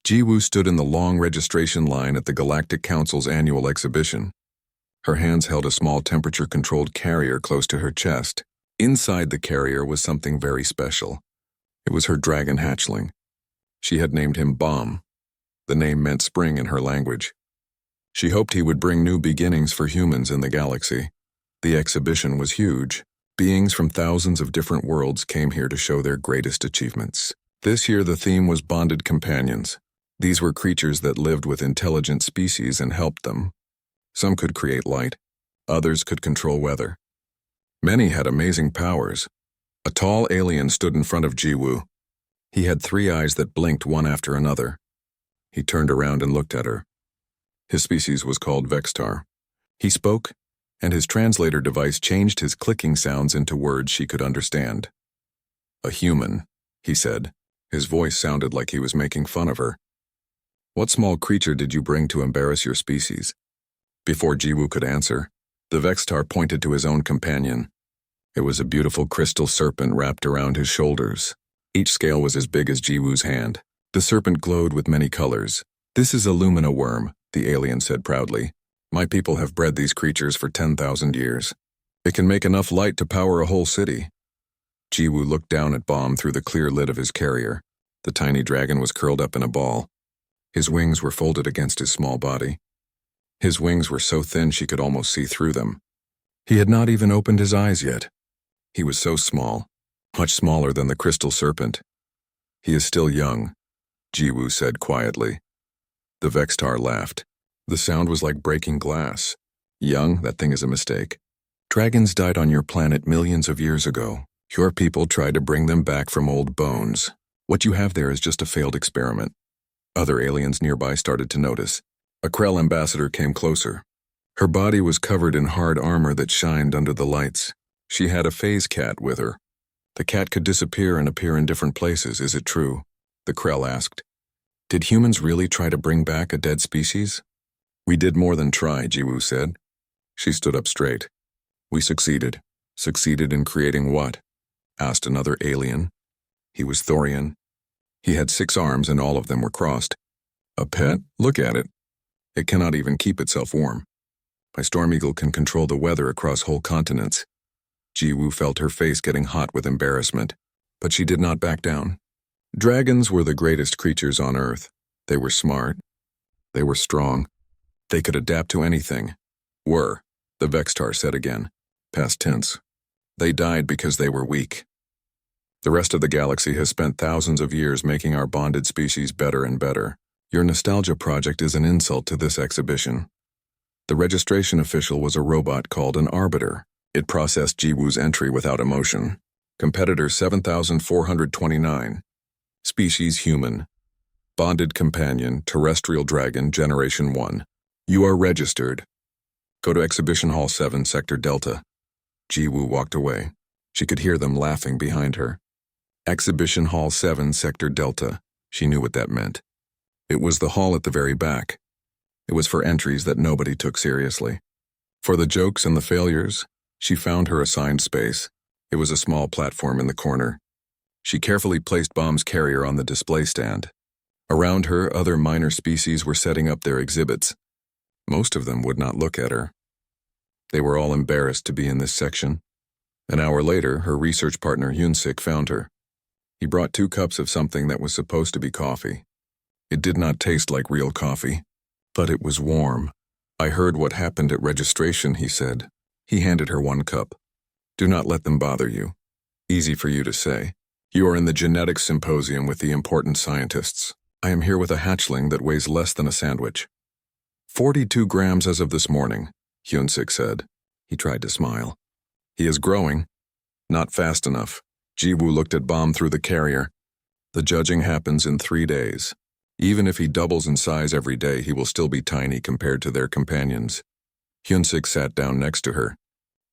Jiwoo stood in the long registration line at the Galactic Council's annual exhibition. Her hands held a small temperature-controlled carrier close to her chest. Inside the carrier was something very special. It was her dragon hatchling. She had named him Bomb. The name meant spring in her language. She hoped he would bring new beginnings for humans in the galaxy. The exhibition was huge. Beings from thousands of different worlds came here to show their greatest achievements. This year the theme was bonded companions. These were creatures that lived with intelligent species and helped them. Some could create light. Others could control weather. Many had amazing powers. A tall alien stood in front of Jiwoo. He had 3 eyes that blinked one after another. He turned around and looked at her. His species was called Vextar. He spoke, and his translator device changed his clicking sounds into words she could understand. "A human," he said. His voice sounded like he was making fun of her. "What small creature did you bring to embarrass your species?" Before Jiwoo could answer, the Vextar pointed to his own companion. It was a beautiful crystal serpent wrapped around his shoulders. Each scale was as big as Jiwoo's hand. The serpent glowed with many colors. "This is a lumina worm," the alien said proudly. "My people have bred these creatures for 10,000 years. It can make enough light to power a whole city." Jiwoo looked down at Bomb through the clear lid of his carrier. The tiny dragon was curled up in a ball. His wings were folded against his small body. His wings were so thin she could almost see through them. He had not even opened his eyes yet. He was so small, much smaller than the crystal serpent. "He is still young," Jiwoo said quietly. The Vextar laughed. The sound was like breaking glass. "Young? That thing is a mistake. Dragons died on your planet millions of years ago. Your people tried to bring them back from old bones. What you have there is just a failed experiment." Other aliens nearby started to notice. A Krell ambassador came closer. Her body was covered in hard armor that shined under the lights. She had a phase cat with her. The cat could disappear and appear in different places, is it true? The Krell asked. Did humans really try to bring back a dead species? We did more than try, Jiwoo said. She stood up straight. We succeeded. Succeeded in creating what? Asked another alien. He was Thorian. He had 6 arms and all of them were crossed. A pet? Look at it. It cannot even keep itself warm. My Storm Eagle can control the weather across whole continents. Jiwoo felt her face getting hot with embarrassment, but she did not back down. Dragons were the greatest creatures on Earth. They were smart. They were strong. They could adapt to anything. Were, the Vextar said again, past tense. They died because they were weak. The rest of the galaxy has spent thousands of years making our bonded species better and better. Your nostalgia project is an insult to this exhibition. The registration official was a robot called an Arbiter. It processed Jiwoo's entry without emotion. Competitor 7429. Species human. Bonded companion, terrestrial dragon, generation 1. You are registered. Go to Exhibition Hall 7, Sector Delta. Jiwoo walked away. She could hear them laughing behind her. Exhibition Hall 7, Sector Delta. She knew what that meant. It was the hall at the very back. It was for entries that nobody took seriously. For the jokes and the failures, she found her assigned space. It was a small platform in the corner. She carefully placed Bomb's carrier on the display stand. Around her, other minor species were setting up their exhibits. Most of them would not look at her. They were all embarrassed to be in this section. An hour later, her research partner Hyunsik found her. He brought 2 cups of something that was supposed to be coffee. It did not taste like real coffee, but it was warm. I heard what happened at registration, he said. He handed her 1 cup. Do not let them bother you. Easy for you to say. You are in the genetics symposium with the important scientists. I am here with a hatchling that weighs less than a sandwich. 42 grams as of this morning, Hyunsik said. He tried to smile. He is growing. Not fast enough. Jiwoo looked at Bomb through the carrier. The judging happens in 3 days. Even if he doubles in size every day, he will still be tiny compared to their companions. Hyunsik sat down next to her.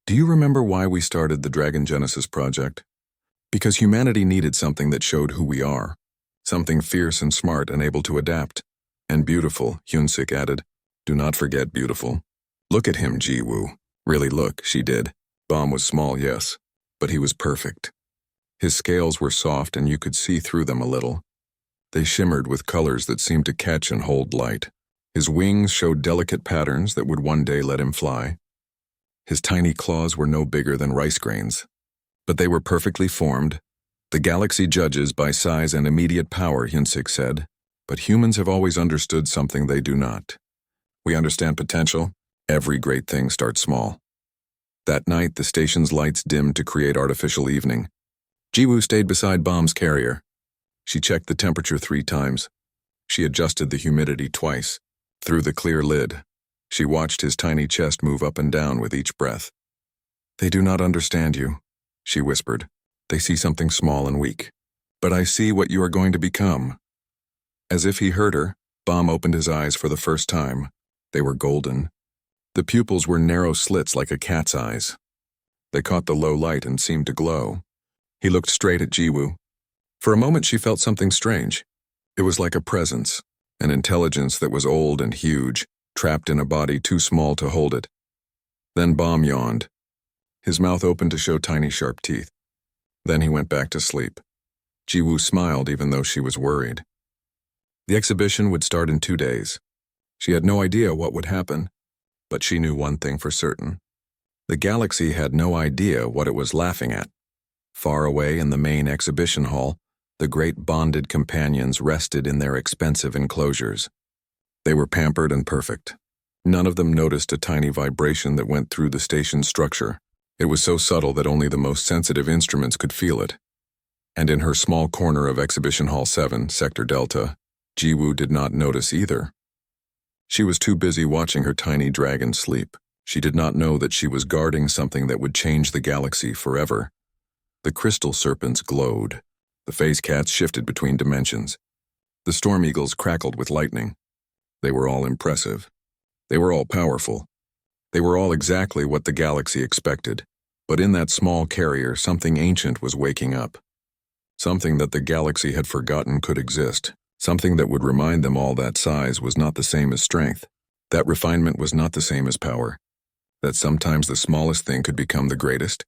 Do you remember why we started the Dragon Genesis project? Because humanity needed something that showed who we are. Something fierce and smart and able to adapt. And beautiful, Hyunsik added. Do not forget beautiful. Look at him, Jiwoo. Really look, she did. Bomb was small, yes, but he was perfect. His scales were soft and you could see through them a little. They shimmered with colors that seemed to catch and hold light. His wings showed delicate patterns that would one day let him fly. His tiny claws were no bigger than rice grains, but they were perfectly formed. The galaxy judges by size and immediate power, Hyunsik said, but humans have always understood something they do not. We understand potential. Every great thing starts small. That night, the station's lights dimmed to create artificial evening. Jiwoo stayed beside Bomb's carrier. She checked the temperature 3 times. She adjusted the humidity twice. Through the clear lid, she watched his tiny chest move up and down with each breath. "They do not understand you," she whispered. "They see something small and weak. But I see what you are going to become." As if he heard her, Bomb opened his eyes for the first time. They were golden. The pupils were narrow slits like a cat's eyes. They caught the low light and seemed to glow. He looked straight at Jiwoo. For a moment she felt something strange. It was like a presence, an intelligence that was old and huge, trapped in a body too small to hold it. Then Bomb yawned. His mouth opened to show tiny sharp teeth. Then he went back to sleep. Jiwoo smiled even though she was worried. The exhibition would start in 2 days. She had no idea what would happen, but she knew one thing for certain. The galaxy had no idea what it was laughing at. Far away in the main exhibition hall, the great bonded companions rested in their expensive enclosures. They were pampered and perfect. None of them noticed a tiny vibration that went through the station's structure. It was so subtle that only the most sensitive instruments could feel it. And in her small corner of Exhibition Hall 7, Sector Delta, Jiwoo did not notice either. She was too busy watching her tiny dragon sleep. She did not know that she was guarding something that would change the galaxy forever. The crystal serpents glowed. The phase cats shifted between dimensions. The storm eagles crackled with lightning. They were all impressive. They were all powerful. They were all exactly what the galaxy expected. But in that small carrier, something ancient was waking up. Something that the galaxy had forgotten could exist. Something that would remind them all that size was not the same as strength. That refinement was not the same as power. That sometimes the smallest thing could become the greatest.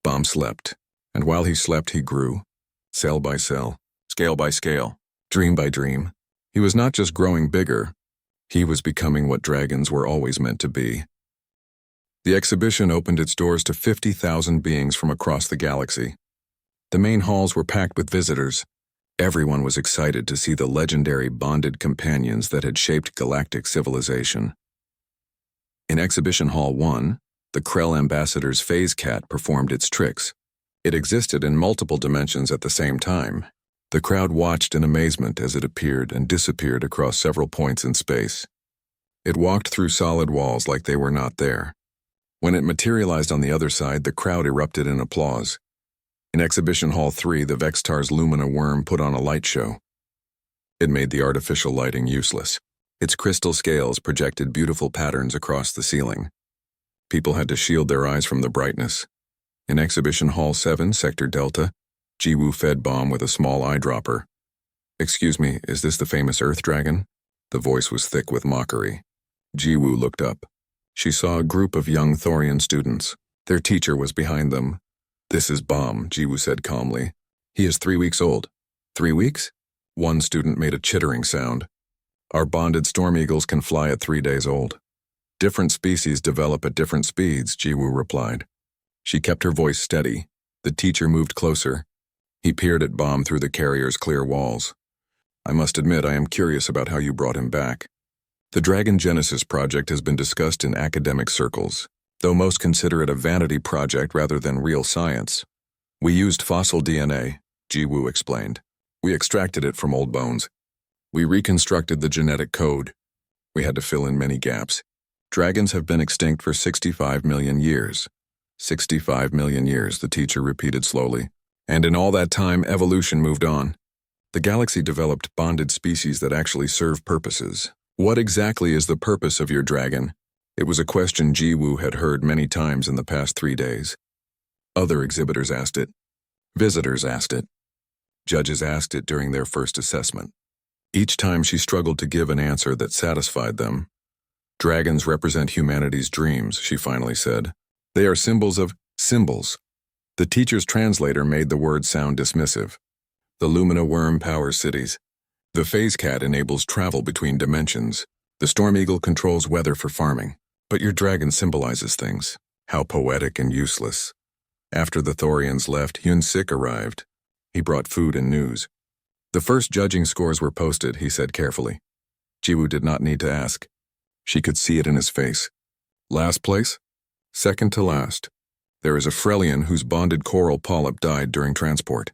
Bomb slept. And while he slept, he grew. Cell by cell, scale by scale, dream by dream. He was not just growing bigger. He was becoming what dragons were always meant to be. The exhibition opened its doors to 50,000 beings from across the galaxy. The main halls were packed with visitors. Everyone was excited to see the legendary bonded companions that had shaped galactic civilization. In Exhibition Hall 1, the Krell Ambassador's phase cat performed its tricks. It existed in multiple dimensions at the same time. The crowd watched in amazement as it appeared and disappeared across several points in space. It walked through solid walls like they were not there. When it materialized on the other side, the crowd erupted in applause. In Exhibition Hall 3, the Vextar's Lumina worm put on a light show. It made the artificial lighting useless. Its crystal scales projected beautiful patterns across the ceiling. People had to shield their eyes from the brightness. In Exhibition Hall 7, Sector Delta, Jiwoo fed Bomb with a small eyedropper. "Excuse me, is this the famous Earth Dragon?" The voice was thick with mockery. Jiwoo looked up. She saw a group of young Thorian students. Their teacher was behind them. "This is Bomb," Jiwoo said calmly. "He is 3 weeks old." 3 weeks? One student made a chittering sound. "Our bonded storm eagles can fly at 3 days old." "Different species develop at different speeds," Jiwoo replied. She kept her voice steady. The teacher moved closer. He peered at Bomb through the carrier's clear walls. "I must admit I am curious about how you brought him back. The Dragon Genesis project has been discussed in academic circles, though most consider it a vanity project rather than real science. We used fossil DNA," Jiwoo explained. "We extracted it from old bones. We reconstructed the genetic code. We had to fill in many gaps. Dragons have been extinct for 65 million years. 65 million years, the teacher repeated slowly. And in all that time, evolution moved on. The galaxy developed bonded species that actually serve purposes. What exactly is the purpose of your dragon?" It was a question Jiwoo had heard many times in the past 3 days. Other exhibitors asked it. Visitors asked it. Judges asked it during their first assessment. Each time she struggled to give an answer that satisfied them. "Dragons represent humanity's dreams," she finally said. "They are symbols of symbols." The teacher's translator made the word sound dismissive. "The Lumina worm powers cities. The Phase Cat enables travel between dimensions. The Storm Eagle controls weather for farming. But your dragon symbolizes things. How poetic and useless. After the Thorians left, Hyun-sik arrived. He brought food and news. The first judging scores were posted, he said carefully. Jiwoo did not need to ask. She could see it in his face. Last place? Second to last. There is a Frelian whose bonded coral polyp died during transport.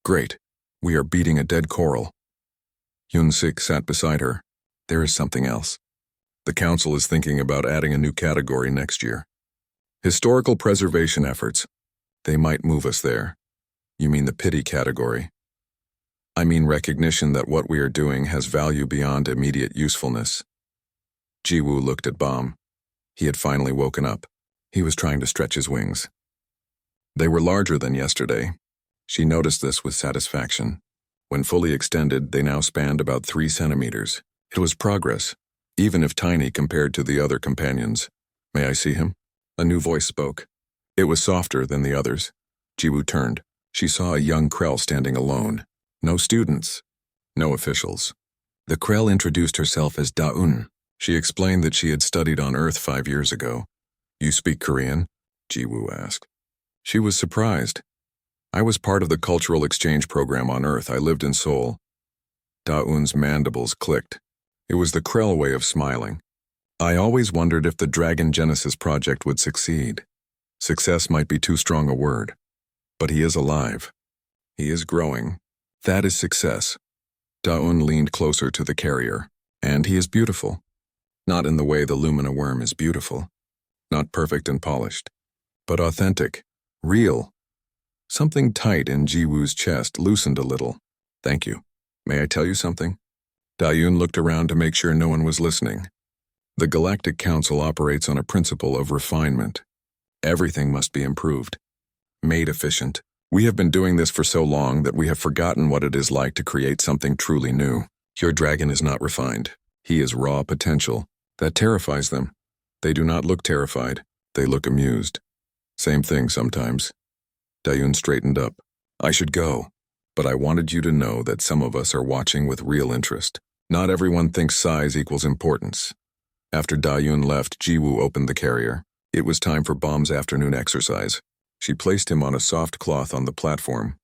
Great. We are beating a dead coral. Hyun-sik sat beside her. There is something else. The council is thinking about adding a new category next year. Historical preservation efforts. They might move us there. You mean the pity category? I mean recognition that what we are doing has value beyond immediate usefulness. Jiwoo looked at Bom. He had finally woken up. He was trying to stretch his wings. They were larger than yesterday. She noticed this with satisfaction. When fully extended, they now spanned about 3 centimeters. It was progress, even if tiny compared to the other companions. May I see him? A new voice spoke. It was softer than the others. Jiwoo turned. She saw a young Krell standing alone. No students. No officials. The Krell introduced herself as Daun. She explained that she had studied on Earth 5 years ago. You speak Korean? Jiwoo asked. She was surprised. I was part of the cultural exchange program on Earth. I lived in Seoul. Daun's mandibles clicked. It was the Krell way of smiling. I always wondered if the Dragon Genesis project would succeed. Success might be too strong a word. But he is alive. He is growing. That is success. Daun leaned closer to the carrier. And he is beautiful. Not in the way the Lumina worm is beautiful. Not perfect and polished. But authentic. Real. Something tight in Jiwoo's chest loosened a little. Thank you. May I tell you something? Daun looked around to make sure no one was listening. The Galactic Council operates on a principle of refinement. Everything must be improved. Made efficient. We have been doing this for so long that we have forgotten what it is like to create something truly new. Your dragon is not refined. He is raw potential. That terrifies them. They do not look terrified. They look amused. Same thing sometimes. Daun straightened up. I should go, but I wanted you to know that some of us are watching with real interest. Not everyone thinks size equals importance. After Daun left, Jiwoo opened the carrier. It was time for Bom's afternoon exercise. She placed him on a soft cloth on the platform.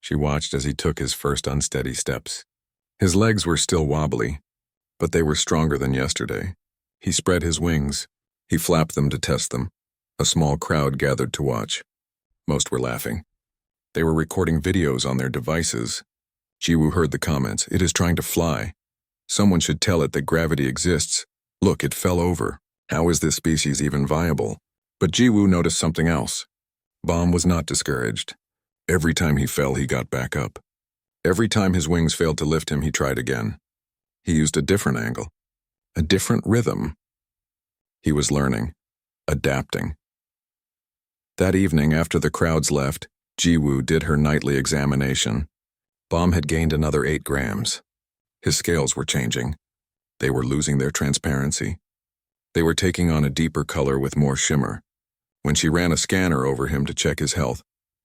She watched as he took his first unsteady steps. His legs were still wobbly, but they were stronger than yesterday. He spread his wings. He flapped them to test them. A small crowd gathered to watch. Most were laughing. They were recording videos on their devices. Jiwoo heard the comments. It is trying to fly. Someone should tell it that gravity exists. Look, it fell over. How is this species even viable? But Jiwoo noticed something else. Bom was not discouraged. Every time he fell, he got back up. Every time his wings failed to lift him, he tried again. He used a different angle. A different rhythm. He was learning. Adapting. That evening, after the crowds left, Jiwoo did her nightly examination. Bom had gained another 8 grams. His scales were changing. They were losing their transparency. They were taking on a deeper color with more shimmer. When she ran a scanner over him to check his health,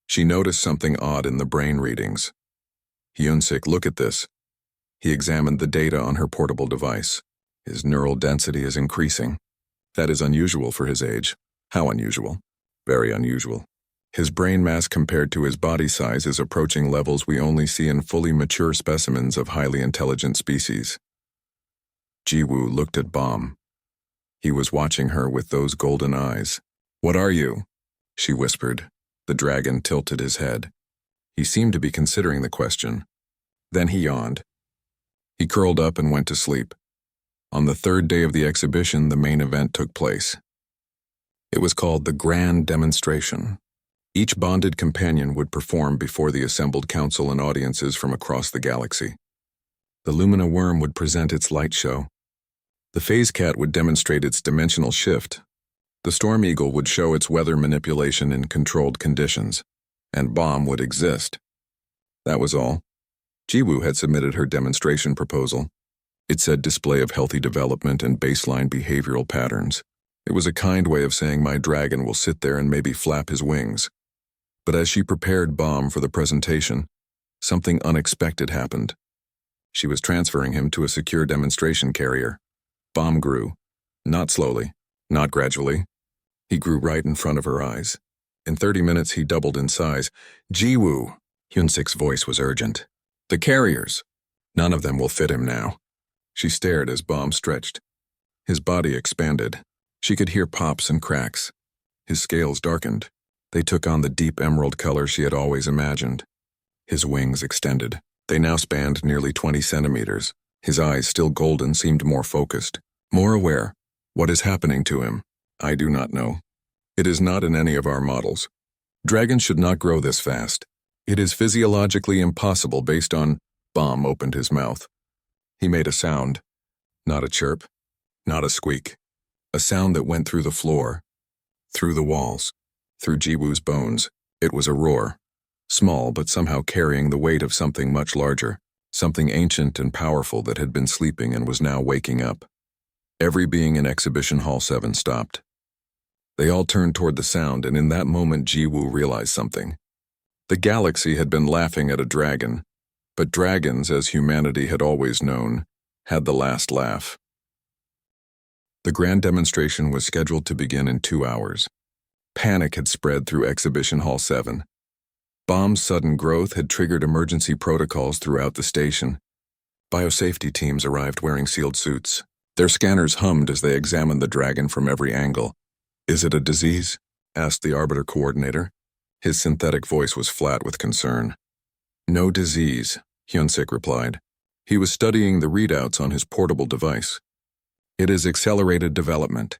she noticed something odd in the brain readings. Hyun-sik, look at this. He examined the data on her portable device. His neural density is increasing. That is unusual for his age. How unusual? Very unusual. His brain mass compared to his body size is approaching levels we only see in fully mature specimens of highly intelligent species. Jiwoo looked at Bom. He was watching her with those golden eyes. What are you? She whispered. The dragon tilted his head. He seemed to be considering the question. Then he yawned. He curled up and went to sleep. On the 3rd day of the exhibition, the main event took place. It was called the Grand Demonstration. Each bonded companion would perform before the assembled council and audiences from across the galaxy. The Lumina worm would present its light show. The Phase Cat would demonstrate its dimensional shift. The Storm Eagle would show its weather manipulation in controlled conditions. And Bom would exist. That was all. Jiwoo had submitted her demonstration proposal. It said display of healthy development and baseline behavioral patterns. It was a kind way of saying my dragon will sit there and maybe flap his wings. But as she prepared Bom for the presentation, something unexpected happened. She was transferring him to a secure demonstration carrier. Bomb grew. Not slowly, not gradually. He grew right in front of her eyes. In 30 minutes, he doubled in size. Jiwoo, Hyunsik's voice was urgent. The carriers. None of them will fit him now. She stared as Bomb stretched. His body expanded. She could hear pops and cracks. His scales darkened. They took on the deep emerald color she had always imagined. His wings extended. They now spanned nearly 20 centimeters. His eyes, still golden, seemed more focused, more aware. What is happening to him? I do not know. It is not in any of our models. Dragons should not grow this fast. It is physiologically impossible based on... Bomb opened his mouth. He made a sound. Not a chirp. Not a squeak. A sound that went through the floor. Through the walls. Through Jiwoo's bones. It was a roar. Small, but somehow carrying the weight of something much larger. Something ancient and powerful that had been sleeping and was now waking up. Every being in Exhibition Hall 7 stopped. They all turned toward the sound, and in that moment Jiwoo realized something. The galaxy had been laughing at a dragon, but dragons, as humanity had always known, had the last laugh. The grand demonstration was scheduled to begin in 2 hours. Panic had spread through Exhibition Hall 7. Bomb's sudden growth had triggered emergency protocols throughout the station. Biosafety teams arrived wearing sealed suits. Their scanners hummed as they examined the dragon from every angle. Is it a disease? Asked the Arbiter coordinator. His synthetic voice was flat with concern. No disease, Hyunsik replied. He was studying the readouts on his portable device. It is accelerated development.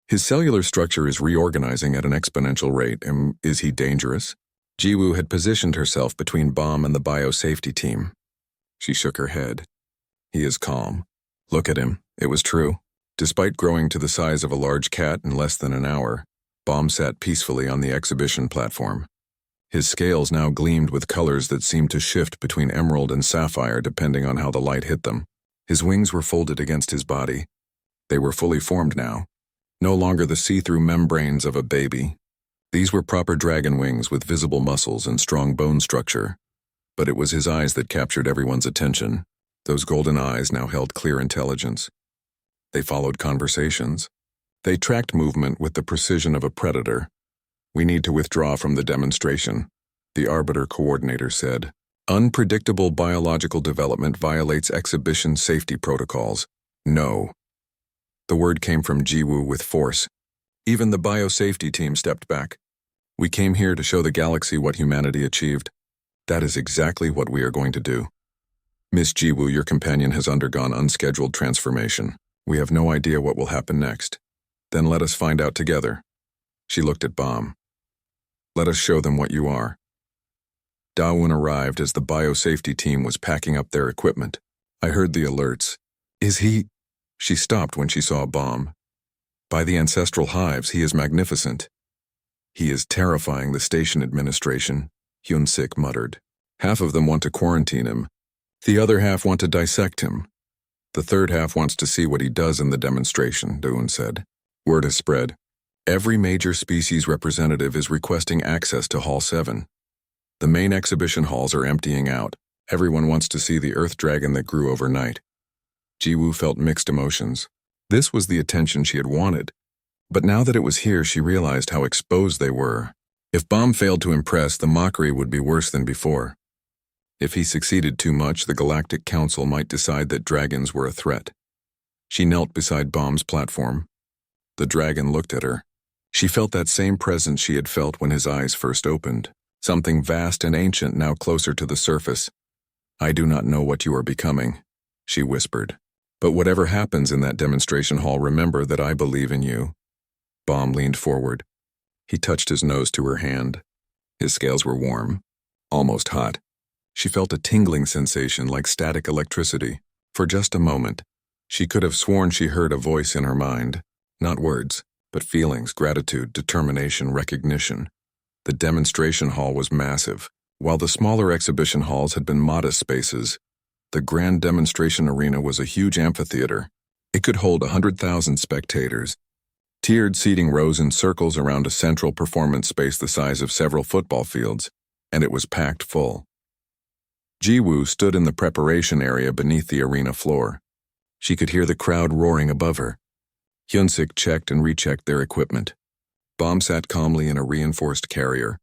His cellular structure is reorganizing at an exponential rate. Is he dangerous? Jiwoo had positioned herself between Bomb and the biosafety team. She shook her head. He is calm. Look at him. It was true. Despite growing to the size of a large cat in less than an hour, Bomb sat peacefully on the exhibition platform. His scales now gleamed with colors that seemed to shift between emerald and sapphire depending on how the light hit them. His wings were folded against his body. They were fully formed now, no longer the see-through membranes of a baby. These were proper dragon wings with visible muscles and strong bone structure. But it was his eyes that captured everyone's attention. Those golden eyes now held clear intelligence. They followed conversations. They tracked movement with the precision of a predator. We need to withdraw from the demonstration, the Arbiter coordinator said. Unpredictable biological development violates exhibition safety protocols. No. The word came from Jiwoo with force. Even the biosafety team stepped back. We came here to show the galaxy what humanity achieved. That is exactly what we are going to do. Miss Jiwoo, your companion has undergone unscheduled transformation. We have no idea what will happen next. Then let us find out together. She looked at Bomb. Let us show them what you are. Dawoon arrived as the biosafety team was packing up their equipment. I heard the alerts. Is he... She stopped when she saw Bomb. By the ancestral hives, he is magnificent. He is terrifying the station administration, Hyunsik muttered. Half of them want to quarantine him. The other half want to dissect him. The third half wants to see what he does in the demonstration, Dawoon said. Word has spread. Every major species representative is requesting access to Hall 7. The main exhibition halls are emptying out. Everyone wants to see the earth dragon that grew overnight. Jiwoo felt mixed emotions. This was the attention she had wanted. But now that it was here, she realized how exposed they were. If Bomb failed to impress, the mockery would be worse than before. If he succeeded too much, the Galactic Council might decide that dragons were a threat. She knelt beside Bomb's platform. The dragon looked at her. She felt that same presence she had felt when his eyes first opened. Something vast and ancient now closer to the surface. I do not know what you are becoming, she whispered. But whatever happens in that demonstration hall, remember that I believe in you. Bomb leaned forward. He touched his nose to her hand. His scales were warm, almost hot. She felt a tingling sensation like static electricity. For just a moment, she could have sworn she heard a voice in her mind. Not words, but feelings, gratitude, determination, recognition. The demonstration hall was massive. While the smaller exhibition halls had been modest spaces, the grand demonstration arena was a huge amphitheater. It could hold 100,000 spectators. Tiered seating rose in circles around a central performance space the size of several football fields, and it was packed full. Jiwoo stood in the preparation area beneath the arena floor. She could hear the crowd roaring above her. Hyunsik checked and rechecked their equipment. Bomb sat calmly in a reinforced carrier.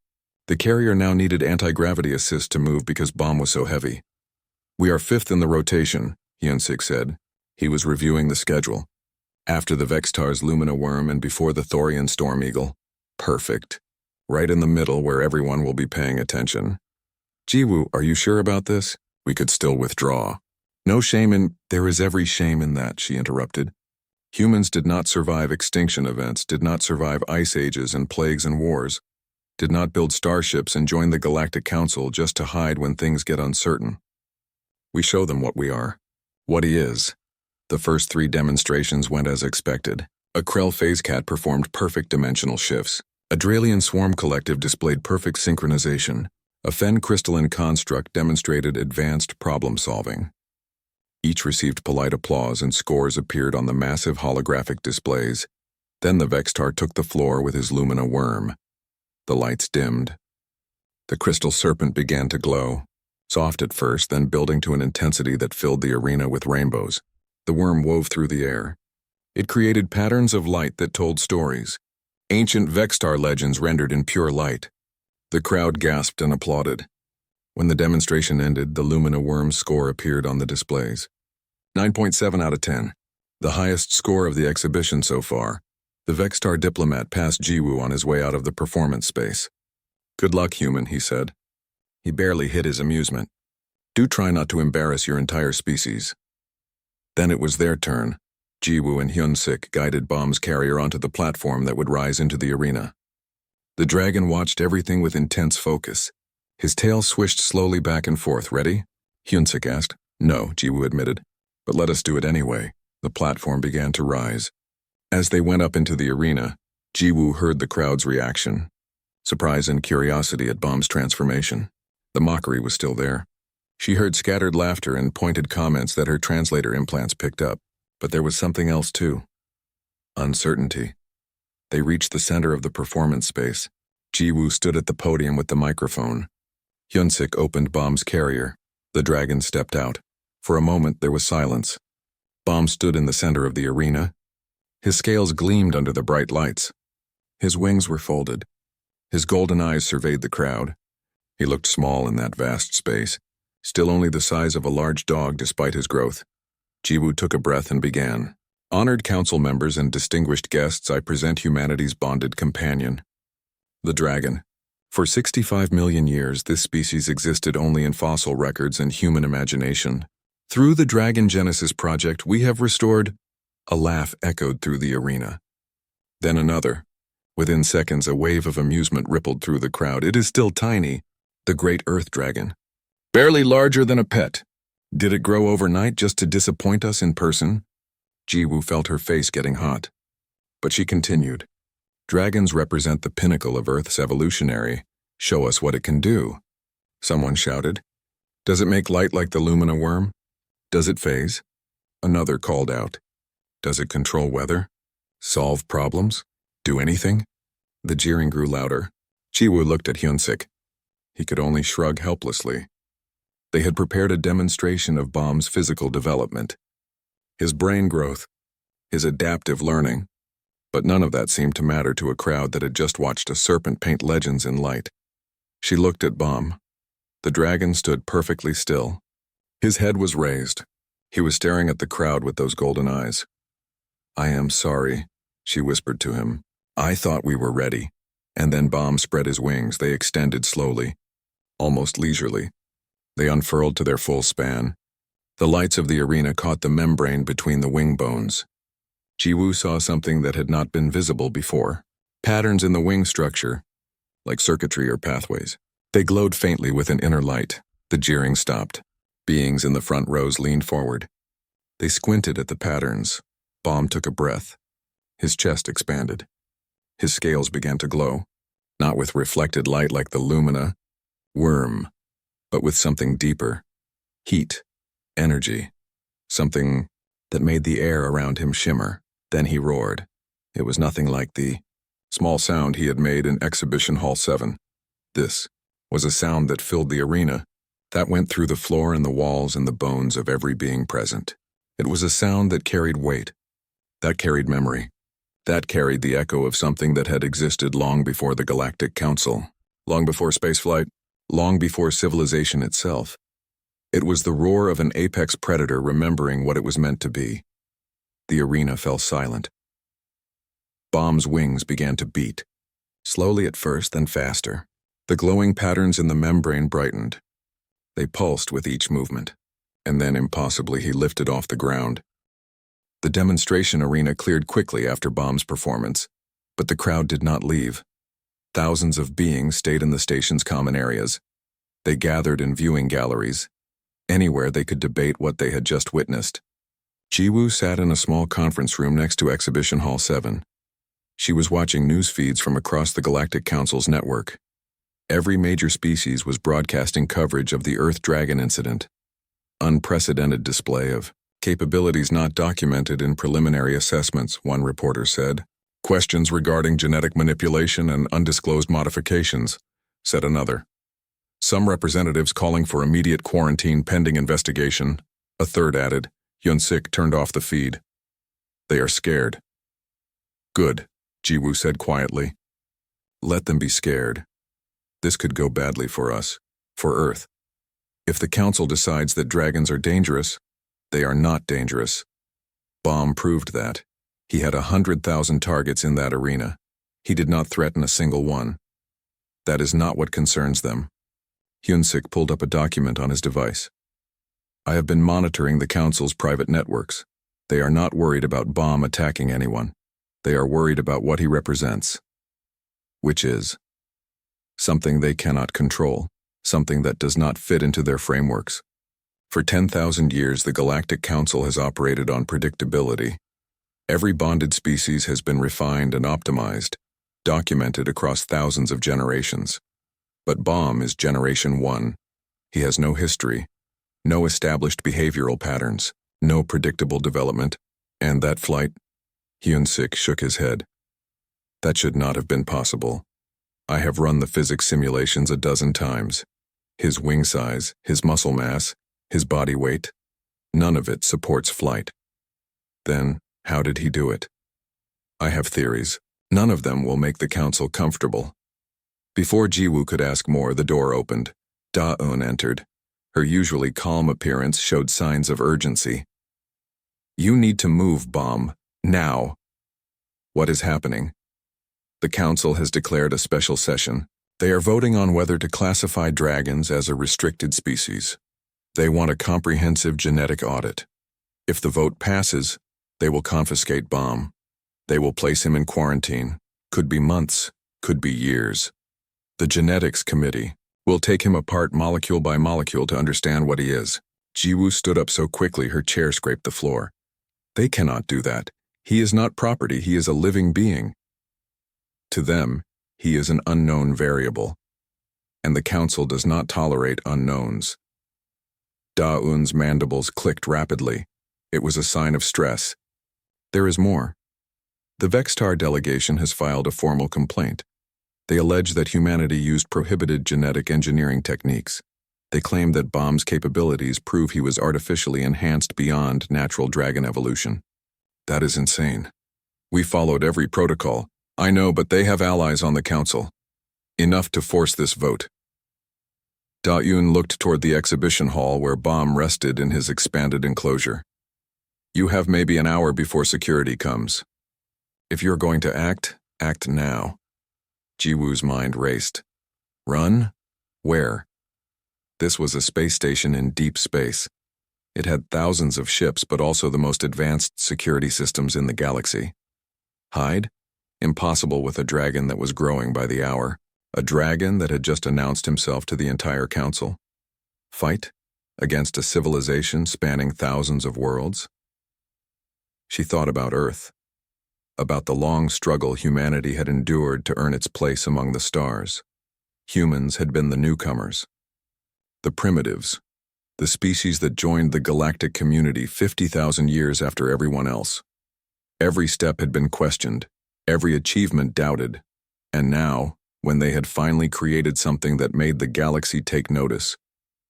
The carrier now needed anti-gravity assist to move because Bomb was so heavy. "We are 5th in the rotation," Hyunsik said. He was reviewing the schedule. After the Vextar's Lumina Worm and before the Thorian Storm Eagle. Perfect. Right in the middle where everyone will be paying attention. "Jiwoo, are you sure about this? We could still withdraw." "No shame in—" "There is every shame in that," she interrupted. "Humans did not survive extinction events, did not survive ice ages and plagues and wars, did not build starships and join the Galactic Council just to hide when things get uncertain. We show them what we are, what he is." The first 3 demonstrations went as expected. A Krell phase cat performed perfect dimensional shifts. A Dralian swarm collective displayed perfect synchronization. A Fen crystalline construct demonstrated advanced problem-solving. Each received polite applause and scores appeared on the massive holographic displays. Then the Vextar took the floor with his Lumina worm. The lights dimmed. The crystal serpent began to glow, soft at first, then building to an intensity that filled the arena with rainbows. The worm wove through the air. It created patterns of light that told stories. Ancient Vextar legends rendered in pure light. The crowd gasped and applauded. When the demonstration ended, the Lumina worm's score appeared on the displays. 9.7 out of 10. The highest score of the exhibition so far. The Vextar diplomat passed Jiwoo on his way out of the performance space. "Good luck, human," he said. He barely hid his amusement. "Do try not to embarrass your entire species." Then it was their turn. Jiwoo and Hyunsik guided Bomb's carrier onto the platform that would rise into the arena. The dragon watched everything with intense focus. His tail swished slowly back and forth. "Ready?" Hyunsik asked. "No," Jiwoo admitted. "But let us do it anyway." The platform began to rise. As they went up into the arena, Jiwoo heard the crowd's reaction. Surprise and curiosity at Bomb's transformation. The mockery was still there. She heard scattered laughter and pointed comments that her translator implants picked up. But there was something else too. Uncertainty. They reached the center of the performance space. Jiwoo stood at the podium with the microphone. Hyunsik opened Bomb's carrier. The dragon stepped out. For a moment there was silence. Bomb stood in the center of the arena. His scales gleamed under the bright lights. His wings were folded. His golden eyes surveyed the crowd. He looked small in that vast space, still only the size of a large dog despite his growth. Jiwoo took a breath and began. "Honored council members and distinguished guests, I present humanity's bonded companion, the dragon. For 65 million years, this species existed only in fossil records and human imagination. Through the Dragon Genesis Project, we have restored—" A laugh echoed through the arena. Then another. Within seconds, a wave of amusement rippled through the crowd. "It is still tiny, the great Earth Dragon. Barely larger than a pet. Did it grow overnight just to disappoint us in person?" Jiwoo felt her face getting hot. But she continued. "Dragons represent the pinnacle of Earth's evolutionary. Show us what it can do." Someone shouted. "Does it make light like the Lumina worm? Does it phase?" Another called out. "Does it control weather? Solve problems? Do anything?" The jeering grew louder. Jiwoo looked at Hyunsik. He could only shrug helplessly. They had prepared a demonstration of Bomb's physical development. His brain growth, his adaptive learning. But none of that seemed to matter to a crowd that had just watched a serpent paint legends in light. She looked at Bomb. The dragon stood perfectly still. His head was raised. He was staring at the crowd with those golden eyes. "I am sorry," she whispered to him. "I thought we were ready." And then Bomb spread his wings. They extended slowly, almost leisurely. They unfurled to their full span. The lights of the arena caught the membrane between the wing bones. Jiwoo saw something that had not been visible before. Patterns in the wing structure, like circuitry or pathways. They glowed faintly with an inner light. The jeering stopped. Beings in the front rows leaned forward. They squinted at the patterns. Bomb took a breath. His chest expanded. His scales began to glow, not with reflected light like the Lumina worm, but with something deeper. Heat, energy, something that made the air around him shimmer. Then he roared. It was nothing like the small sound he had made in Exhibition Hall 7. This was a sound that filled the arena. That went through the floor and the walls and the bones of every being present. It was a sound that carried weight, that carried memory, that carried the echo of something that had existed long before the Galactic Council, long before spaceflight, long before civilization itself. It was the roar of an apex predator remembering what it was meant to be. The arena fell silent. Bomb's wings began to beat, slowly at first, then faster. The glowing patterns in the membrane brightened. They pulsed with each movement, and then impossibly he lifted off the ground. The demonstration arena cleared quickly after Bomb's performance, but the crowd did not leave. Thousands of beings stayed in the station's common areas. They gathered in viewing galleries, anywhere they could debate what they had just witnessed. Jiwoo sat in a small conference room next to Exhibition Hall 7. She was watching news feeds from across the Galactic Council's network. Every major species was broadcasting coverage of the Earth Dragon incident. Unprecedented display of capabilities not documented in preliminary assessments, one reporter said. Questions regarding genetic manipulation and undisclosed modifications, said another. Some representatives calling for immediate quarantine pending investigation, a third added. Hyun-sik turned off the feed. They are scared. Good, Jiwoo said quietly. Let them be scared. This could go badly for us, for Earth. If the Council decides that dragons are dangerous, they are not dangerous. Bomb proved that. He had 100,000 targets in that arena. He did not threaten a single one. That is not what concerns them. Hyun-sik pulled up a document on his device. I have been monitoring the Council's private networks. They are not worried about Bomb attacking anyone. They are worried about what he represents. Which is something they cannot control, something that does not fit into their frameworks. For 10,000 years, the Galactic Council has operated on predictability. Every bonded species has been refined and optimized, documented across thousands of generations. But Bomb is Generation 1. He has no history, no established behavioral patterns, no predictable development, and that flight, Hyun-sik shook his head. That should not have been possible. I have run the physics simulations a dozen times. His wing size, his muscle mass, his body weight, none of it supports flight. Then, how did he do it? I have theories. None of them will make the Council comfortable. Before Jiwoo could ask more, the door opened. Da-eun entered. Her usually calm appearance showed signs of urgency. You need to move, Bomb. Now. What is happening? The Council has declared a special session. They are voting on whether to classify dragons as a restricted species. They want a comprehensive genetic audit. If the vote passes, they will confiscate Bomb. They will place him in quarantine. Could be months, could be years. The Genetics Committee will take him apart molecule by molecule to understand what he is. Jiwoo stood up so quickly her chair scraped the floor. They cannot do that. He is not property, he is a living being. To them, he is an unknown variable. And the Council does not tolerate unknowns. Da-eun's mandibles clicked rapidly. It was a sign of stress. There is more. The Vextar delegation has filed a formal complaint. They allege that humanity used prohibited genetic engineering techniques. They claim that Bomb's capabilities prove he was artificially enhanced beyond natural dragon evolution. That is insane. We followed every protocol. I know, but they have allies on the Council. Enough to force this vote. Da-eun looked toward the exhibition hall where Bomb rested in his expanded enclosure. You have maybe an hour before security comes. If you're going to act, act now. Jiwoo's mind raced. Run? Where? This was a space station in deep space. It had thousands of ships, but also the most advanced security systems in the galaxy. Hide? Impossible with a dragon that was growing by the hour. A dragon that had just announced himself to the entire Council. Fight? Against a civilization spanning thousands of worlds? She thought about Earth. About the long struggle humanity had endured to earn its place among the stars. Humans had been the newcomers. The primitives. The species that joined the galactic community 50,000 years after everyone else. Every step had been questioned, every achievement doubted, and now, when they had finally created something that made the galaxy take notice,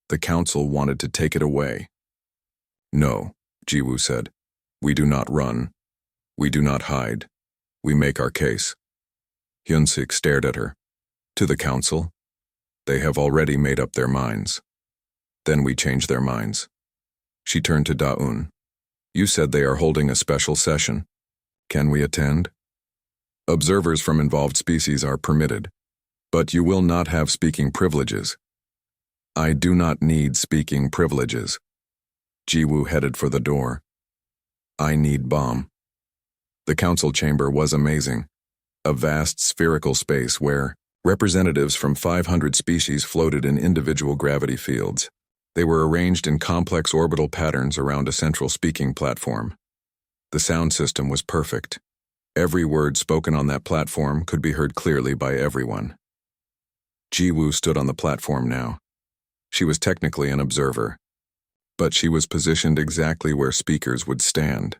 The council wanted to take it away. No, Jiwoo said. We do not run. We do not hide. We make our case. Hyunsik stared at her. To the council? They have already made up their minds. Then we change their minds. She turned to Da-un. You said they are holding a special session. Can we attend? Observers from involved species are permitted, but you will not have speaking privileges. I do not need speaking privileges. Jiwoo headed for the door. I need bomb. The council chamber was amazing. A vast spherical space where representatives from 500 species floated in individual gravity fields. They were arranged in complex orbital patterns around a central speaking platform. The sound system was perfect. Every word spoken on that platform could be heard clearly by everyone. Jiwoo stood on the platform now. She was technically an observer, but she was positioned exactly where speakers would stand.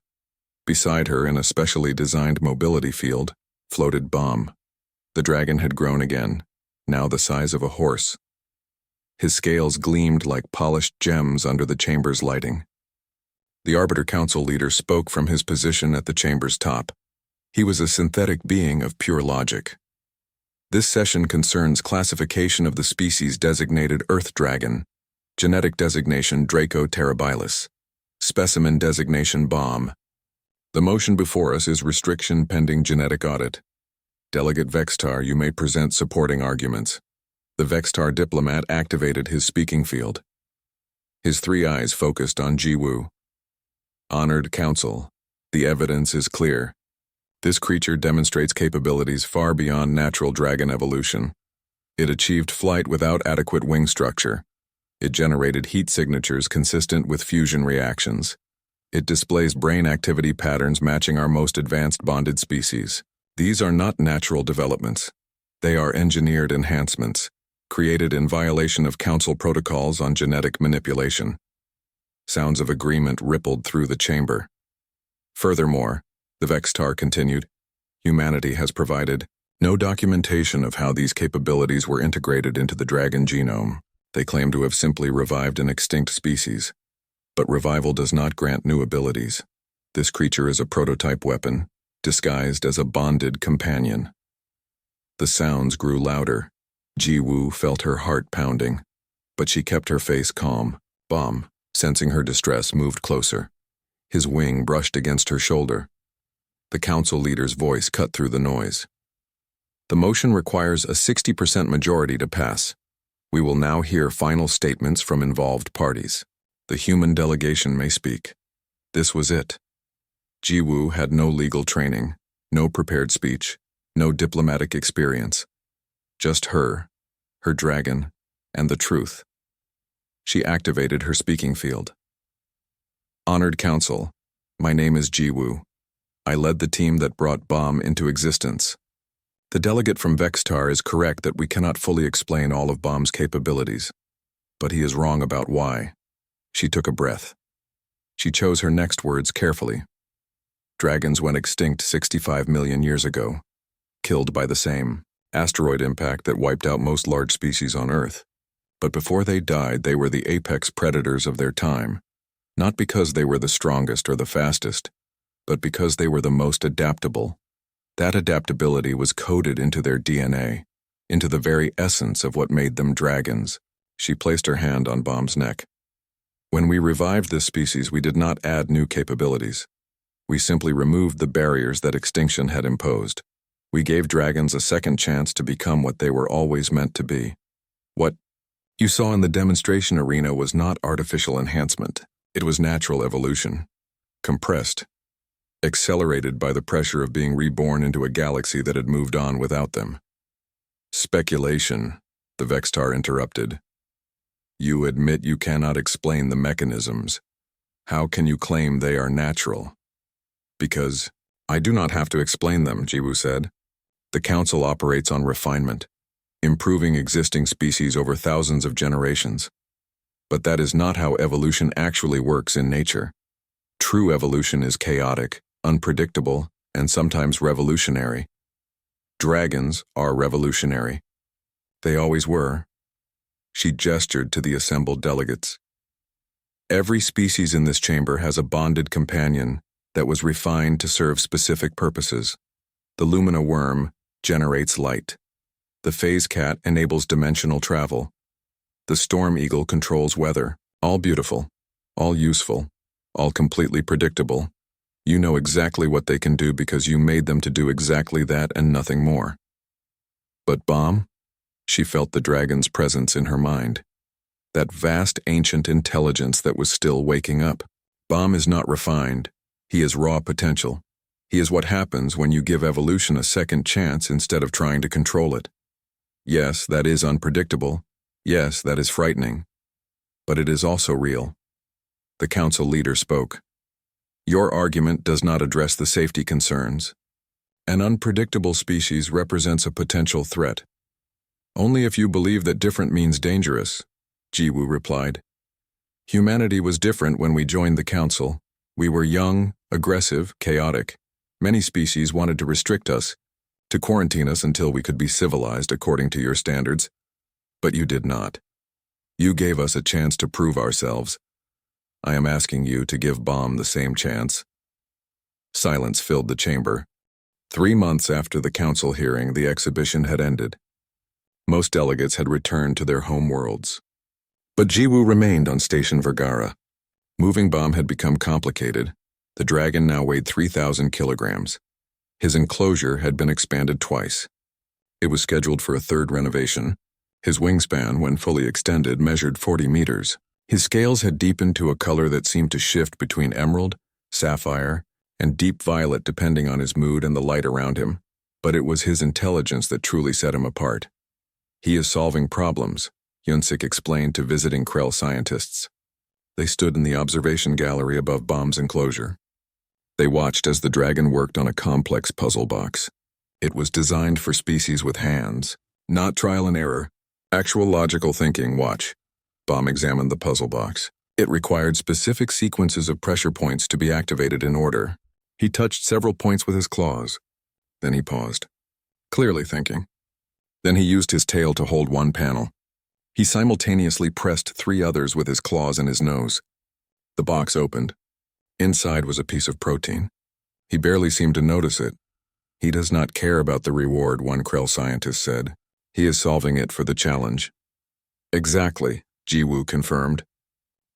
Beside her, in a specially designed mobility field, floated Bomb. The dragon had grown again, now the size of a horse. His scales gleamed like polished gems under the chamber's lighting. The Arbiter Council leader spoke from his position at the chamber's top. He was a synthetic being of pure logic. This session concerns classification of the species designated Earth Dragon, genetic designation Draco terribilis, specimen designation Bomb. The motion before us is restriction pending genetic audit. Delegate Vextar, you may present supporting arguments. The Vextar diplomat activated his speaking field. His three eyes focused on Jiwoo. Honored Council, the evidence is clear. This creature demonstrates capabilities far beyond natural dragon evolution. It achieved flight without adequate wing structure. It generated heat signatures consistent with fusion reactions. It displays brain activity patterns matching our most advanced bonded species. These are not natural developments. They are engineered enhancements, created in violation of Council protocols on genetic manipulation. Sounds of agreement rippled through the chamber. Furthermore, the Vextar continued, humanity has provided no documentation of how these capabilities were integrated into the dragon genome. They claim to have simply revived an extinct species. But revival does not grant new abilities. This creature is a prototype weapon, disguised as a bonded companion. The sounds grew louder. Jiwoo felt her heart pounding, but she kept her face calm. Bomb, sensing her distress, moved closer. His wing brushed against her shoulder. The council leader's voice cut through the noise. The motion requires a 60% majority to pass. We will now hear final statements from involved parties. The human delegation may speak. This was it. Jiwoo had no legal training, no prepared speech, no diplomatic experience. Just her dragon, and the truth. She activated her speaking field. Honored Council, my name is Jiwoo. I led the team that brought Bomb into existence. The delegate from Vextar is correct that we cannot fully explain all of Bomb's capabilities, but he is wrong about why. She took a breath. She chose her next words carefully. Dragons went extinct 65 million years ago, killed by the same asteroid impact that wiped out most large species on Earth. But before they died, they were the apex predators of their time, not because they were the strongest or the fastest, but because they were the most adaptable. That adaptability was coded into their DNA, into the very essence of what made them dragons. She placed her hand on Bomb's neck. When we revived this species, we did not add new capabilities. We simply removed the barriers that extinction had imposed. We gave dragons a second chance to become what they were always meant to be. What you saw in the demonstration arena was not artificial enhancement. It was natural evolution, compressed, accelerated by the pressure of being reborn into a galaxy that had moved on without them. Speculation, the Vextar interrupted. You admit you cannot explain the mechanisms. How can you claim they are natural? Because I do not have to explain them, Jiwoo said. The Council operates on refinement, improving existing species over thousands of generations. But that is not how evolution actually works in nature. True evolution is chaotic, unpredictable, and sometimes revolutionary. Dragons are revolutionary. They always were. She gestured to the assembled delegates. Every species in this chamber has a bonded companion that was refined to serve specific purposes. The Lumina worm generates light. The phase cat enables dimensional travel. The storm eagle controls weather. All beautiful, all useful, all completely predictable. You know exactly what they can do because you made them to do exactly that and nothing more. But Bomb? She felt the dragon's presence in her mind. That vast ancient intelligence that was still waking up. Bomb is not refined. He is raw potential. He is what happens when you give evolution a second chance instead of trying to control it. Yes, that is unpredictable. Yes, that is frightening. But it is also real. The council leader spoke. Your argument does not address the safety concerns. An unpredictable species represents a potential threat. Only if you believe that different means dangerous, Jiwoo replied. Humanity was different when we joined the council. We were young, aggressive, chaotic. Many species wanted to restrict us, to quarantine us until we could be civilized according to your standards. But you did not. You gave us a chance to prove ourselves. I am asking you to give Bomb the same chance. Silence filled the chamber. 3 months after the council hearing, the exhibition had ended. Most delegates had returned to their home worlds. But Jiwoo remained on Station Vergara. Moving Bomb had become complicated. The dragon now weighed 3,000 kilograms. His enclosure had been expanded twice. It was scheduled for a third renovation. His wingspan, when fully extended, measured 40 meters. His scales had deepened to a color that seemed to shift between emerald, sapphire, and deep violet depending on his mood and the light around him. But it was his intelligence that truly set him apart. He is solving problems, Yunsik explained to visiting Krell scientists. They stood in the observation gallery above Bomb's enclosure. They watched as the dragon worked on a complex puzzle box. It was designed for species with hands, not trial and error. Actual logical thinking, watch. Bomb examined the puzzle box. It required specific sequences of pressure points to be activated in order. He touched several points with his claws. Then he paused, clearly thinking. Then he used his tail to hold one panel. He simultaneously pressed 3 others with his claws and his nose. The box opened. Inside was a piece of protein. He barely seemed to notice it. He does not care about the reward, one Krell scientist said. He is solving it for the challenge. Exactly, Jiwoo confirmed.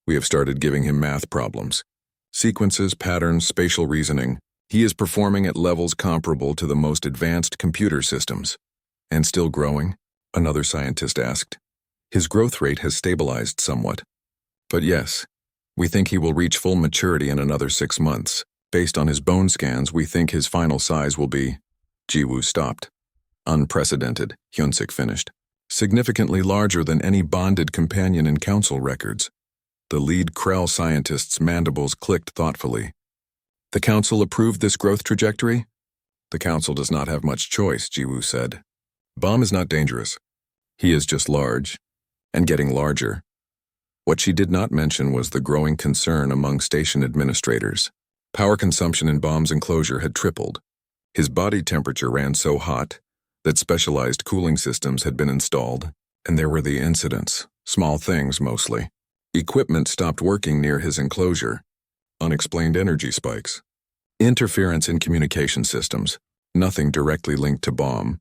We have started giving him math problems. Sequences, patterns, spatial reasoning. He is performing at levels comparable to the most advanced computer systems. And still growing? Another scientist asked. His growth rate has stabilized somewhat. But yes, we think he will reach full maturity in another 6 months. Based on his bone scans, we think his final size will be... Jiwoo stopped. Unprecedented, Hyunsik finished. Significantly larger than any bonded companion in council records. The lead Krell scientist's mandibles clicked thoughtfully. The council approved this growth trajectory? The council does not have much choice, Jiwoo said. Bomb is not dangerous. He is just large, and getting larger. What she did not mention was the growing concern among station administrators. Power consumption in Bomb's enclosure had tripled. His body temperature ran so hot that specialized cooling systems had been installed, and there were the incidents, small things mostly. Equipment stopped working near his enclosure. Unexplained energy spikes. Interference in communication systems, nothing directly linked to Bomb.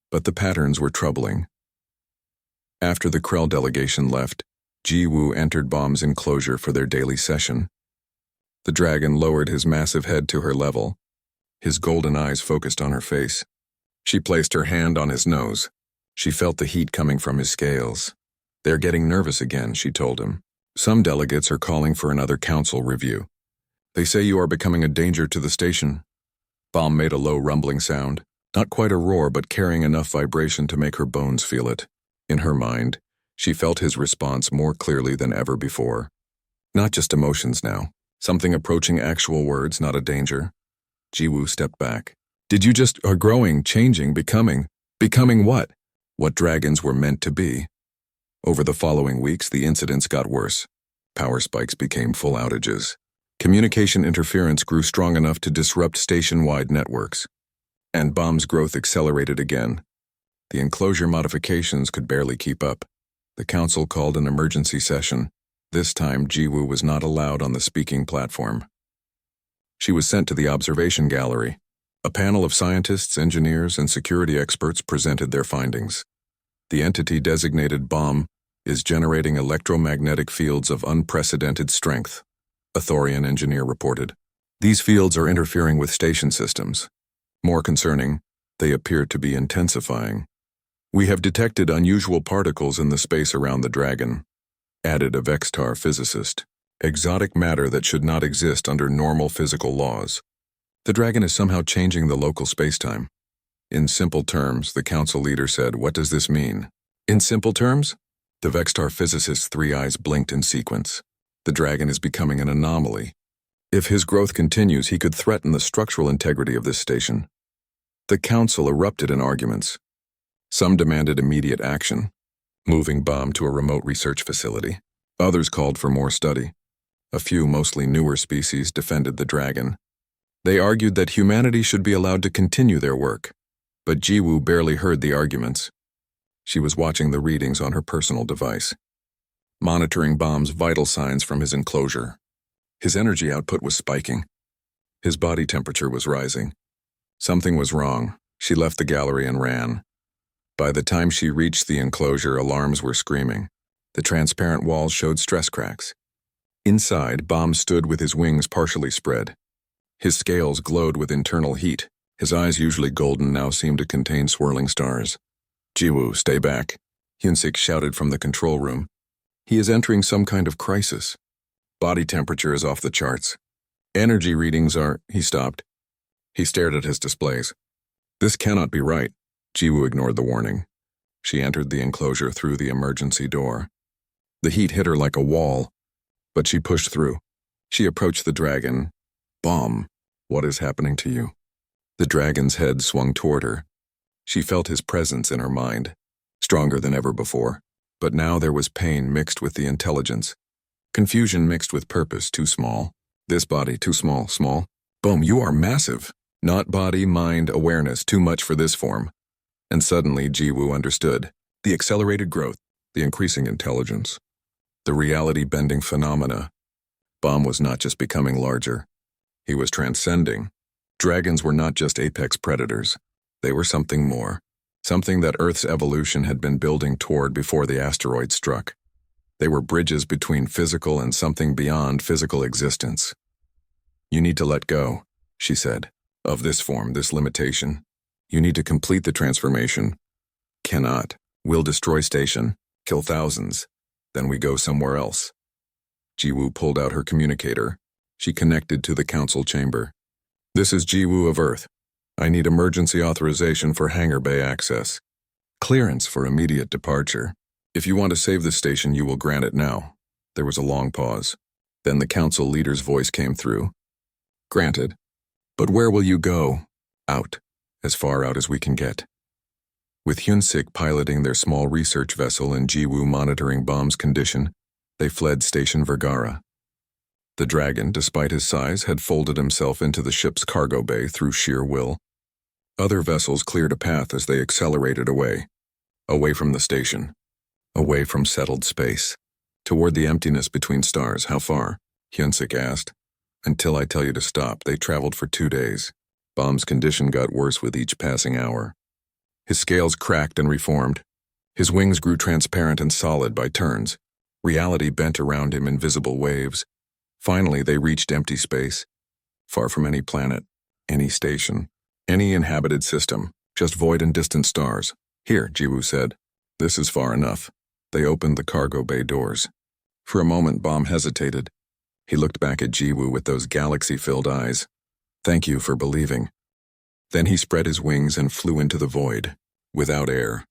But the patterns were troubling. After the Krell delegation left, Jiwoo entered Bomb's enclosure for their daily session. The dragon lowered his massive head to her level. His golden eyes focused on her face. She placed her hand on his nose. She felt the heat coming from his scales. They're getting nervous again, she told him. Some delegates are calling for another council review. They say you are becoming a danger to the station. Bomb made a low rumbling sound, not quite a roar but carrying enough vibration to make her bones feel it. In her mind, she felt his response more clearly than ever before. Not just emotions now. Something approaching actual words, not a danger. Jiwoo stepped back. Did you just are growing, changing, becoming what? What dragons were meant to be. Over the following weeks, the incidents got worse. Power spikes became full outages. Communication interference grew strong enough to disrupt station-wide networks. And Bomb's growth accelerated again. The enclosure modifications could barely keep up. The council called an emergency session. This time, Jiwoo was not allowed on the speaking platform. She was sent to the observation gallery. A panel of scientists, engineers, and security experts presented their findings. The entity designated BOMB is generating electromagnetic fields of unprecedented strength, a Thorian engineer reported. These fields are interfering with station systems. More concerning, they appear to be intensifying. We have detected unusual particles in the space around the dragon, added a Vextar physicist. Exotic matter that should not exist under normal physical laws. The dragon is somehow changing the local spacetime. In simple terms, the council leader said, "What does this mean?" In simple terms? The Vextar physicist's three eyes blinked in sequence. The dragon is becoming an anomaly. If his growth continues, he could threaten the structural integrity of this station. The council erupted in arguments. Some demanded immediate action, moving BOMB to a remote research facility. Others called for more study. A few, mostly newer species, defended the dragon. They argued that humanity should be allowed to continue their work. But Jiwoo barely heard the arguments. She was watching the readings on her personal device, monitoring BOMB's vital signs from his enclosure. His energy output was spiking. His body temperature was rising. Something was wrong. She left the gallery and ran. By the time she reached the enclosure, alarms were screaming. The transparent walls showed stress cracks. Inside, BOMB stood with his wings partially spread. His scales glowed with internal heat. His eyes, usually golden, now seemed to contain swirling stars. "Jiwoo, stay back," Hyunsik shouted from the control room. "He is entering some kind of crisis. Body temperature is off the charts. Energy readings are—" He stopped. He stared at his displays. "This cannot be right." Jiwoo ignored the warning. She entered the enclosure through the emergency door. The heat hit her like a wall, but she pushed through. She approached the dragon. "BOMB, what is happening to you?" The dragon's head swung toward her. She felt his presence in her mind, stronger than ever before. But now there was pain mixed with the intelligence. Confusion mixed with purpose, too small. This body, too small, small. "BOMB, you are massive. Not body, mind, awareness, too much for this form." And suddenly Jiwoo understood. The accelerated growth, the increasing intelligence, the reality-bending phenomena. BOMB was not just becoming larger. He was transcending. Dragons were not just apex predators. They were something more. Something that Earth's evolution had been building toward before the asteroid struck. They were bridges between physical and something beyond physical existence. "You need to let go," she said, "of this form, this limitation. You need to complete the transformation." "Cannot. We'll destroy station, kill thousands. Then we go somewhere else." Jiwoo pulled out her communicator. She connected to the council chamber. "This is Jiwoo of Earth. I need emergency authorization for hangar bay access. Clearance for immediate departure. If you want to save the station, you will grant it now." There was a long pause. Then the council leader's voice came through. "Granted. But where will you go?" "Out. As far out as we can get." With Hyunsik piloting their small research vessel and Jiwoo monitoring BOMB's condition, they fled Station Vergara. The dragon, despite his size, had folded himself into the ship's cargo bay through sheer will. Other vessels cleared a path as they accelerated away from the station, away from settled space, toward the emptiness between stars. "How far?" Hyunsik asked. "Until I tell you to stop." They traveled for 2 days. BOMB's condition got worse with each passing hour. His scales cracked and reformed. His wings grew transparent and solid by turns. Reality bent around him in visible waves. Finally, they reached empty space, far from any planet, any station, any inhabited system, just void and distant stars. "Here," Jiwoo said. "This is far enough." They opened the cargo bay doors. For a moment, BOMB hesitated. He looked back at Jiwoo with those galaxy-filled eyes. "Thank you for believing." Then he spread his wings and flew into the void, without air,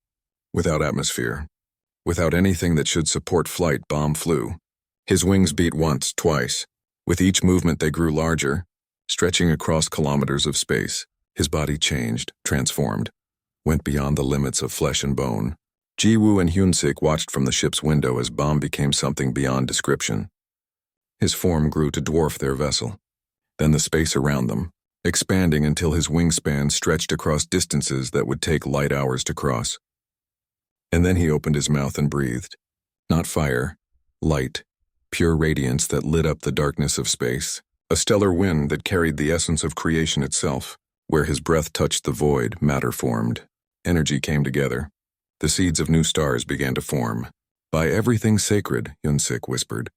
without atmosphere, without anything that should support flight. BOMB flew. His wings beat once, twice. With each movement they grew larger, stretching across kilometers of space. His body changed, transformed, went beyond the limits of flesh and bone. Jiwoo and Hyunsik watched from the ship's window as BOMB became something beyond description. His form grew to dwarf their vessel. Then the space around them, expanding until his wingspan stretched across distances that would take light hours to cross. And then he opened his mouth and breathed. Not fire, light, pure radiance that lit up the darkness of space. A stellar wind that carried the essence of creation itself. Where his breath touched the void, matter formed. Energy came together. The seeds of new stars began to form. By everything sacred, Yunsik whispered.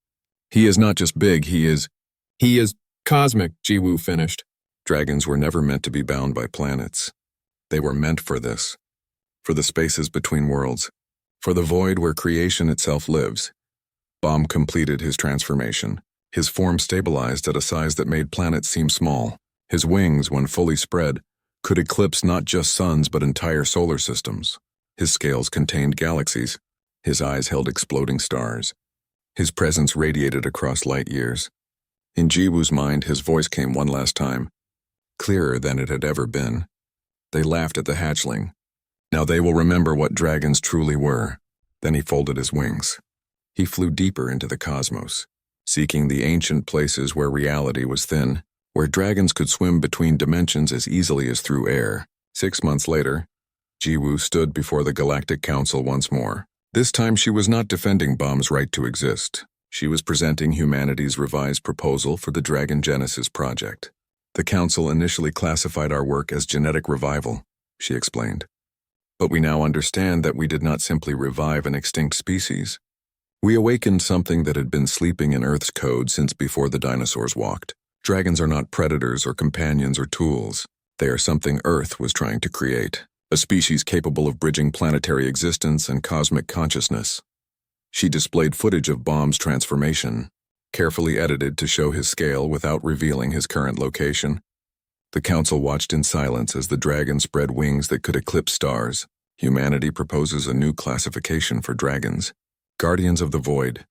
He is not just big, he is cosmic, Jiwoo finished. Dragons were never meant to be bound by planets. They were meant for this. For the spaces between worlds. For the void where creation itself lives. Bomb completed his transformation. His form stabilized at a size that made planets seem small. His wings, when fully spread, could eclipse not just suns but entire solar systems. His scales contained galaxies. His eyes held exploding stars. His presence radiated across light years. In Jiwoo's mind, his voice came one last time, clearer than it had ever been. They laughed at the hatchling. Now they will remember what dragons truly were. Then he folded his wings. He flew deeper into the cosmos, seeking the ancient places where reality was thin, where dragons could swim between dimensions as easily as through air. 6 months later, Jiwoo stood before the Galactic Council once more. This time she was not defending Bomb's right to exist. She was presenting humanity's revised proposal for the Dragon Genesis project. The Council initially classified our work as genetic revival, she explained. But we now understand that we did not simply revive an extinct species. We awakened something that had been sleeping in Earth's code since before the dinosaurs walked. Dragons are not predators or companions or tools. They are something Earth was trying to create, a species capable of bridging planetary existence and cosmic consciousness. She displayed footage of Bomb's transformation, carefully edited to show his scale without revealing his current location. The Council watched in silence as the dragon spread wings that could eclipse stars. Humanity proposes a new classification for dragons, Guardians of the Void.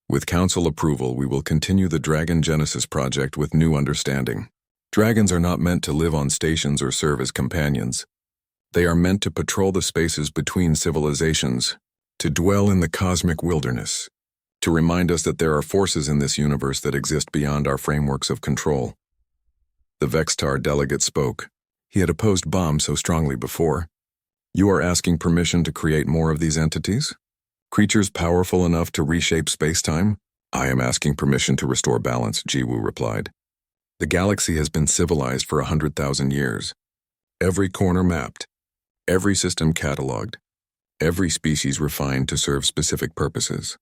With Council approval, we will continue the Dragon Genesis project with new understanding. Dragons are not meant to live on stations or serve as companions. They are meant to patrol the spaces between civilizations, to dwell in the cosmic wilderness, to remind us that there are forces in this universe that exist beyond our frameworks of control. The Vextar delegate spoke. He had opposed Bomb so strongly before. You are asking permission to create more of these entities? Creatures powerful enough to reshape space-time? I am asking permission to restore balance, Jiwoo replied. The galaxy has been civilized for 100,000 years. Every corner mapped, every system cataloged, every species refined to serve specific purposes.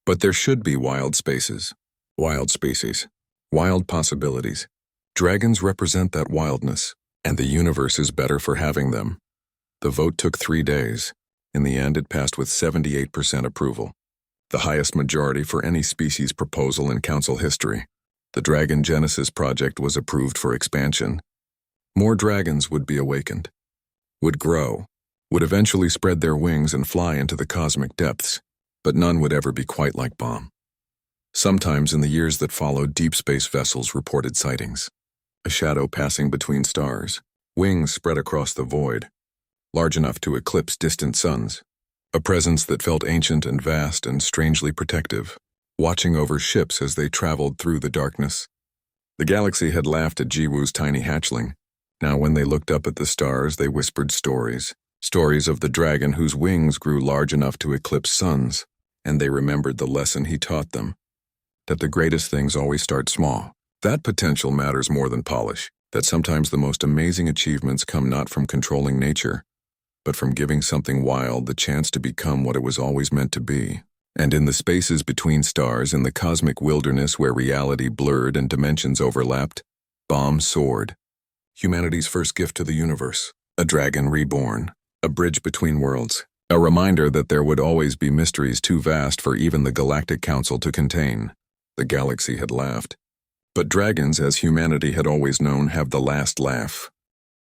But there should be wild spaces, wild species, wild possibilities. Dragons represent that wildness, and the universe is better for having them. The vote took 3 days. In the end, it passed with 78% approval, the highest majority for any species proposal in Council history. The Dragon Genesis project was approved for expansion. More dragons would be awakened, would grow, would eventually spread their wings and fly into the cosmic depths, but none would ever be quite like Bomb. Sometimes in the years that followed, deep space vessels reported sightings. A shadow passing between stars, wings spread across the void, large enough to eclipse distant suns. A presence that felt ancient and vast and strangely protective, watching over ships as they traveled through the darkness. The galaxy had laughed at Jiwoo's tiny hatchling. Now when they looked up at the stars, they whispered stories. Stories of the dragon whose wings grew large enough to eclipse suns, and they remembered the lesson he taught them, that the greatest things always start small. That potential matters more than polish, that sometimes the most amazing achievements come not from controlling nature, but from giving something wild the chance to become what it was always meant to be. And in the spaces between stars, in the cosmic wilderness where reality blurred and dimensions overlapped, Bomb soared. Humanity's first gift to the universe, a dragon reborn, a bridge between worlds, a reminder that there would always be mysteries too vast for even the Galactic Council to contain. The galaxy had laughed. But dragons, as humanity had always known, have the last laugh.